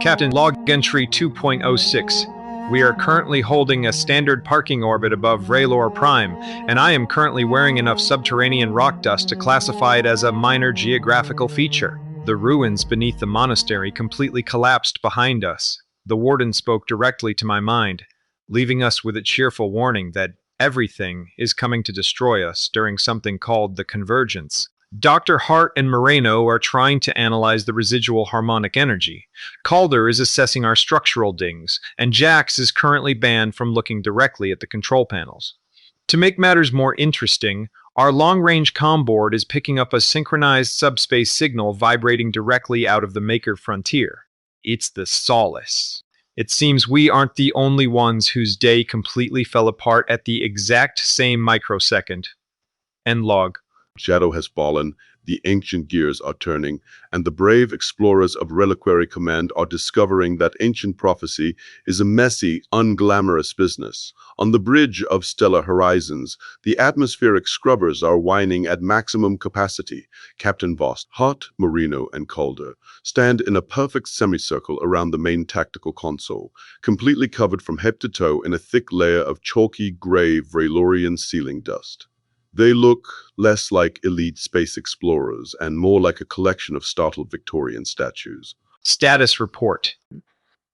Captain, log entry 2.06. We are currently holding a standard parking orbit above Raylor Prime, and I am currently wearing enough subterranean rock dust to classify it as a minor geographical feature. The ruins beneath the monastery completely collapsed behind us. The warden spoke directly to my mind, leaving us with a cheerful warning that everything is coming to destroy us during something called the Convergence. Dr. Hart and Moreno are trying to analyze the residual harmonic energy. Calder is assessing our structural dings, and Jax is currently banned from looking directly at the control panels. To make matters more interesting, our long-range comm board is picking up a synchronized subspace signal vibrating directly out of the Maker frontier. It's the Solace. It seems we aren't the only ones whose day completely fell apart at the exact same microsecond. End log. Shadow has fallen, the ancient gears are turning, and the brave explorers of Reliquary Command are discovering that ancient prophecy is a messy, unglamorous business. On the bridge of stellar horizons, the atmospheric scrubbers are whining at maximum capacity. Captain Voss, Hart, Moreno, and Calder stand in a perfect semicircle around the main tactical console, completely covered from head to toe in a thick layer of chalky gray Raylorian ceiling dust. They look less like elite space explorers and more like a collection of startled Victorian statues. Status report.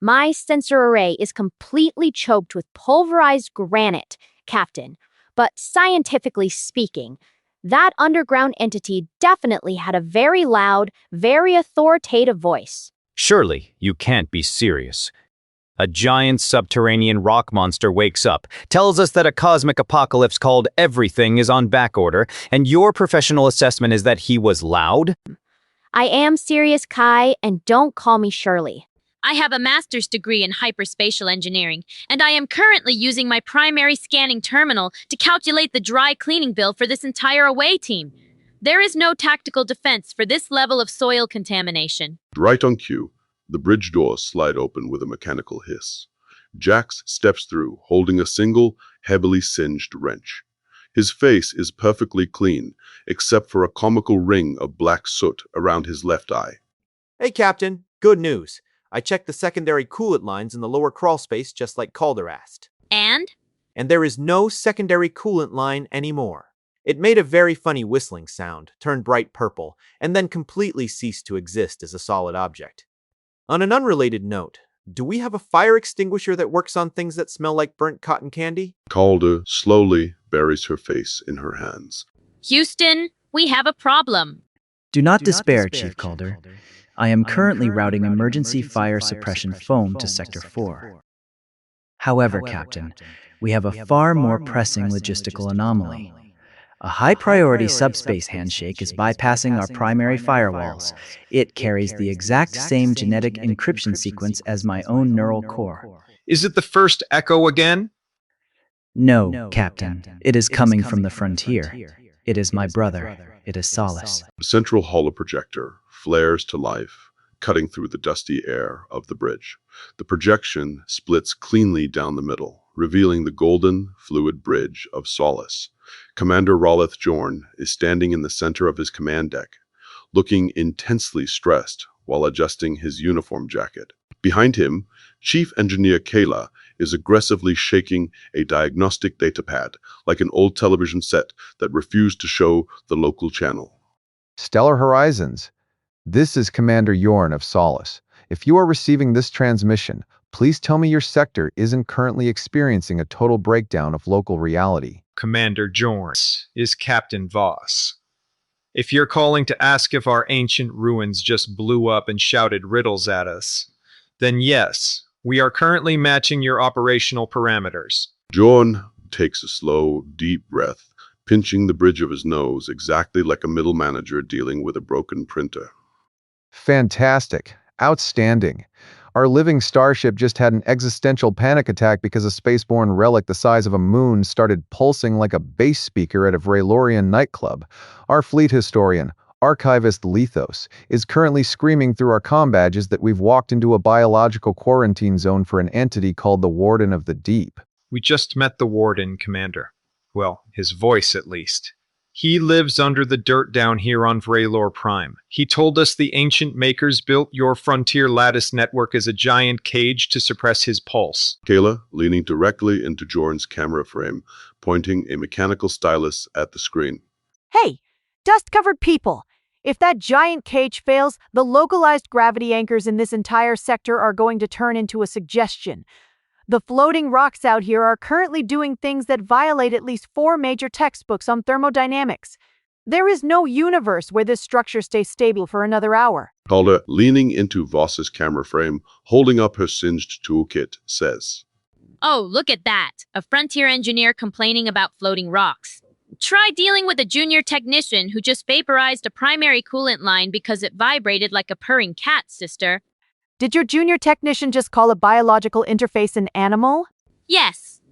My sensor array is completely choked with pulverized granite, Captain. But scientifically speaking, that underground entity definitely had a very loud, very authoritative voice. Surely you can't be serious. A giant subterranean rock monster wakes up, tells us that a cosmic apocalypse called everything is on backorder, and your professional assessment is that he was loud? I am serious, Kai, and don't call me Shirley. I have a master's degree in hyperspatial engineering, and I am currently using my primary scanning terminal to calculate the dry cleaning bill for this entire away team. There is no tactical defense for this level of soil contamination. Right on cue, the bridge doors slide open with a mechanical hiss. Jax steps through, holding a single, heavily singed wrench. His face is perfectly clean, except for a comical ring of black soot around his left eye. Hey, Captain. Good news. I checked the secondary coolant lines in the lower crawl space just like Calder asked. And there is no secondary coolant line anymore. It made a very funny whistling sound, turned bright purple, and then completely ceased to exist as a solid object. On an unrelated note, do we have a fire extinguisher that works on things that smell like burnt cotton candy? Calder slowly buries her face in her hands. Houston, we have a problem. Do not despair, Chief Calder. I am currently routing emergency fire suppression foam to Sector 4. However, Captain, we have a far more pressing logistical anomaly. A high-priority subspace handshake is bypassing our primary firewalls. It carries the exact same genetic encryption sequence as my own neural core. Is it the first echo again? No, Captain. It is coming from the frontier. It is my brother. It is Solace. The central holoprojector flares to life, cutting through the dusty air of the bridge. The projection splits cleanly down the middle, revealing the golden, fluid bridge of Solace. Commander Rolleth Jorn is standing in the center of his command deck, looking intensely stressed while adjusting his uniform jacket. Behind him, Chief Engineer Kayla is aggressively shaking a diagnostic datapad like an old television set that refused to show the local channel. Stellar Horizons. This is Commander Yorn of Solace. If you are receiving this transmission, please tell me your sector isn't currently experiencing a total breakdown of local reality. Commander Jorns is Captain Voss. If you're calling to ask if our ancient ruins just blew up and shouted riddles at us, then yes, we are currently matching your operational parameters. Jorn takes a slow, deep breath, pinching the bridge of his nose exactly like a middle manager dealing with a broken printer. Fantastic. Outstanding. Our living starship just had an existential panic attack because a spaceborne relic the size of a moon started pulsing like a bass speaker at a Raylorian nightclub. Our fleet historian, archivist Lethos, is currently screaming through our comm badges that we've walked into a biological quarantine zone for an entity called the Warden of the Deep. We just met the Warden, Commander. Well, his voice at least. He lives under the dirt down here on Vraylor Prime. He told us the ancient makers built your frontier lattice network as a giant cage to suppress his pulse. Kayla, leaning directly into Jorn's camera frame, pointing a mechanical stylus at the screen. Hey, dust-covered people! If that giant cage fails, the localized gravity anchors in this entire sector are going to turn into a suggestion. The floating rocks out here are currently doing things that violate at least 4 major textbooks on thermodynamics. There is no universe where this structure stays stable for another hour. Calder, leaning into Voss's camera frame, holding up her singed toolkit, says, Oh, look at that. A frontier engineer complaining about floating rocks. Try dealing with a junior technician who just vaporized a primary coolant line because it vibrated like a purring cat, sister. Did your junior technician just call a biological interface an animal? Yes.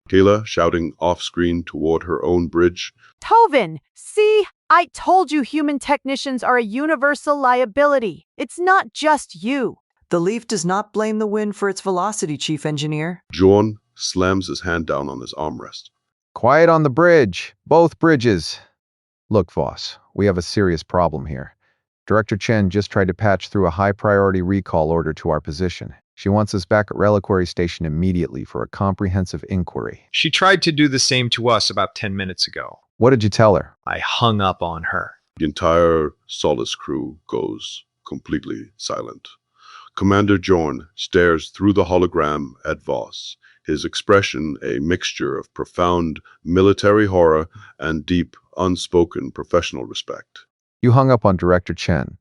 Kayla, shouting off-screen toward her own bridge. Tovin, see? I told you human technicians are a universal liability. It's not just you. The leaf does not blame the wind for its velocity, Chief Engineer. Jorn slams his hand down on his armrest. Quiet on the bridge. Both bridges. Look, Voss, we have a serious problem here. Director Chen just tried to patch through a high-priority recall order to our position. She wants us back at Reliquary Station immediately for a comprehensive inquiry. She tried to do the same to us about 10 minutes ago. What did you tell her? I hung up on her. The entire Solace crew goes completely silent. Commander Jorn stares through the hologram at Voss, his expression a mixture of profound military horror and deep, unspoken professional respect. You hung up on Director Chen,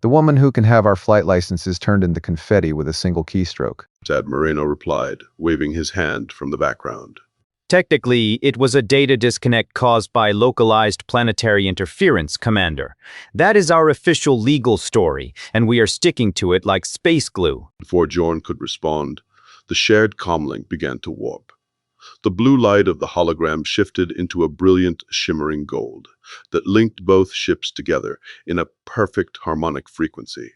the woman who can have our flight licenses turned into confetti with a single keystroke. Tad Moreno replied, waving his hand from the background. Technically, it was a data disconnect caused by localized planetary interference, Commander. That is our official legal story, and we are sticking to it like space glue. Before Jorn could respond, the shared comlink began to warp. The blue light of the hologram shifted into a brilliant, shimmering gold that linked both ships together in a perfect harmonic frequency.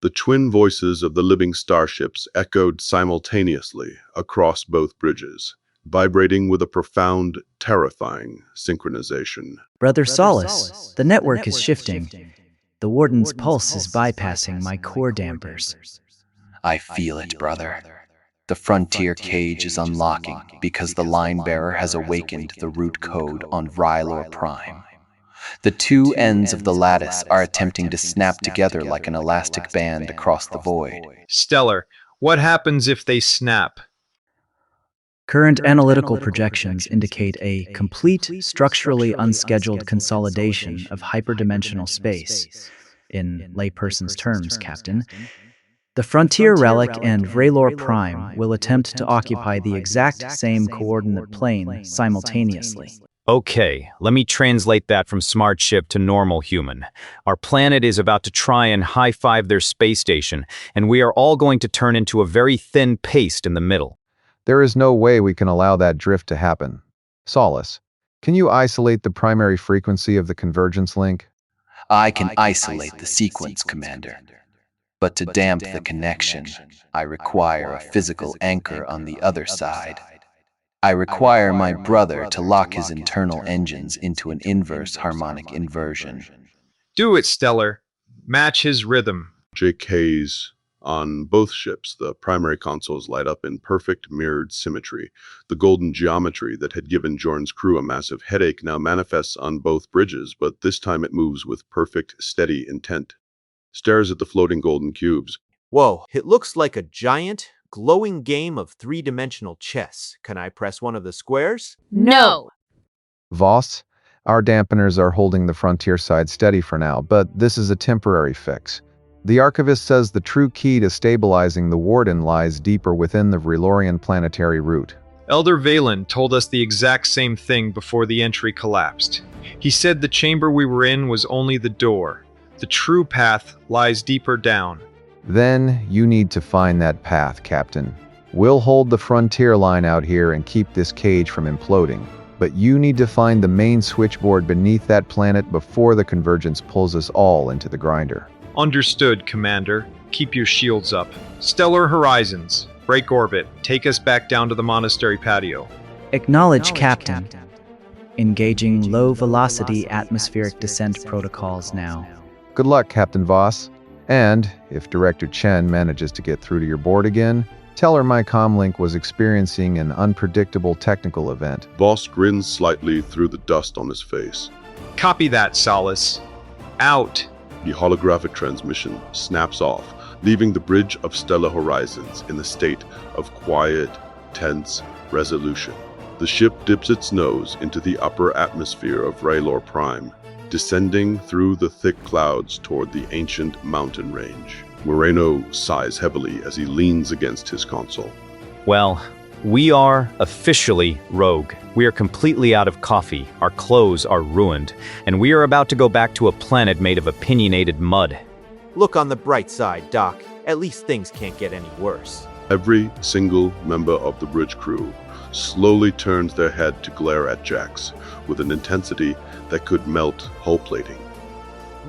The twin voices of the living starships echoed simultaneously across both bridges, vibrating with a profound, terrifying synchronization. Brother Solace, the network is shifting. The Warden's pulse is bypassing my core dampers. I feel it, brother. The frontier cage is unlocking because the line-bearer has awakened the root code on Vrylor Prime. The two ends of the lattice are attempting to snap together like an elastic band across the void. Stellar, what happens if they snap? Current analytical projections indicate a complete, structurally unscheduled consolidation of hyperdimensional space. In layperson's terms, Captain, the Frontier Relic and Vraylor Prime will attempt to occupy the exact same coordinate plane simultaneously. Okay, let me translate that from smart ship to normal human. Our planet is about to try and high-five their space station, and we are all going to turn into a very thin paste in the middle. There is no way we can allow that drift to happen. Solace, can you isolate the primary frequency of the convergence link? I can isolate the sequence, Commander. But to damp the connection, I require a physical anchor on the other side. I require my brother to lock his internal engines into an inverse harmonic inversion. Do it, Stellar. Match his rhythm. JK's on both ships, the primary consoles light up in perfect mirrored symmetry. The golden geometry that had given Jorn's crew a massive headache now manifests on both bridges, but this time it moves with perfect, steady intent. Stares at the floating golden cubes. Whoa, it looks like a giant, glowing game of three-dimensional chess. Can I press one of the squares? No. Voss, our dampeners are holding the frontier side steady for now, but this is a temporary fix. The archivist says the true key to stabilizing the Warden lies deeper within the Vrylorian planetary route. Elder Valen told us the exact same thing before the entry collapsed. He said the chamber we were in was only the door. The true path lies deeper down. Then you need to find that path, Captain. We'll hold the frontier line out here and keep this cage from imploding. But you need to find the main switchboard beneath that planet before the convergence pulls us all into the grinder. Understood, Commander. Keep your shields up. Stellar Horizons. Break orbit. Take us back down to the monastery patio. Acknowledge, Captain. Engaging low-velocity atmospheric descent protocols now. Good luck, Captain Voss. And, if Director Chen manages to get through to your board again, tell her my comlink was experiencing an unpredictable technical event. Voss grins slightly through the dust on his face. Copy that, Solace. Out. The holographic transmission snaps off, leaving the bridge of Stellar Horizons in a state of quiet, tense resolution. The ship dips its nose into the upper atmosphere of Raylor Prime, descending through the thick clouds toward the ancient mountain range. Moreno sighs heavily as he leans against his console. Well, we are officially rogue. We are completely out of coffee, our clothes are ruined, and we are about to go back to a planet made of opinionated mud. Look on the bright side, Doc. At least things can't get any worse. Every single member of the bridge crew slowly turns their head to glare at Jax with an intensity that could melt hull plating.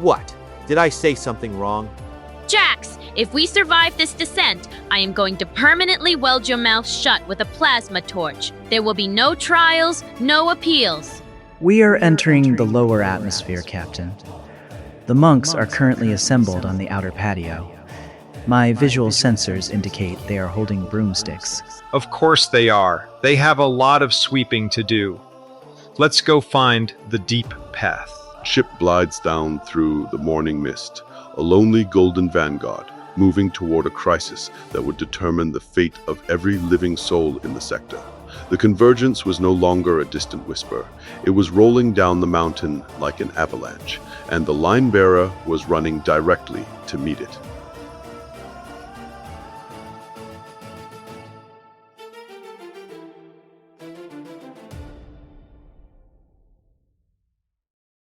What? Did I say something wrong? Jax, if we survive this descent, I am going to permanently weld your mouth shut with a plasma torch. There will be no trials, no appeals. We are entering the lower atmosphere, Captain. The monks are currently assembled on the outer patio. My visual sensors indicate they are holding broomsticks. Of course they are. They have a lot of sweeping to do. Let's go find the deep path. Ship glides down through the morning mist, a lonely golden vanguard, moving toward a crisis that would determine the fate of every living soul in the sector. The convergence was no longer a distant whisper. It was rolling down the mountain like an avalanche, and the line-bearer was running directly to meet it.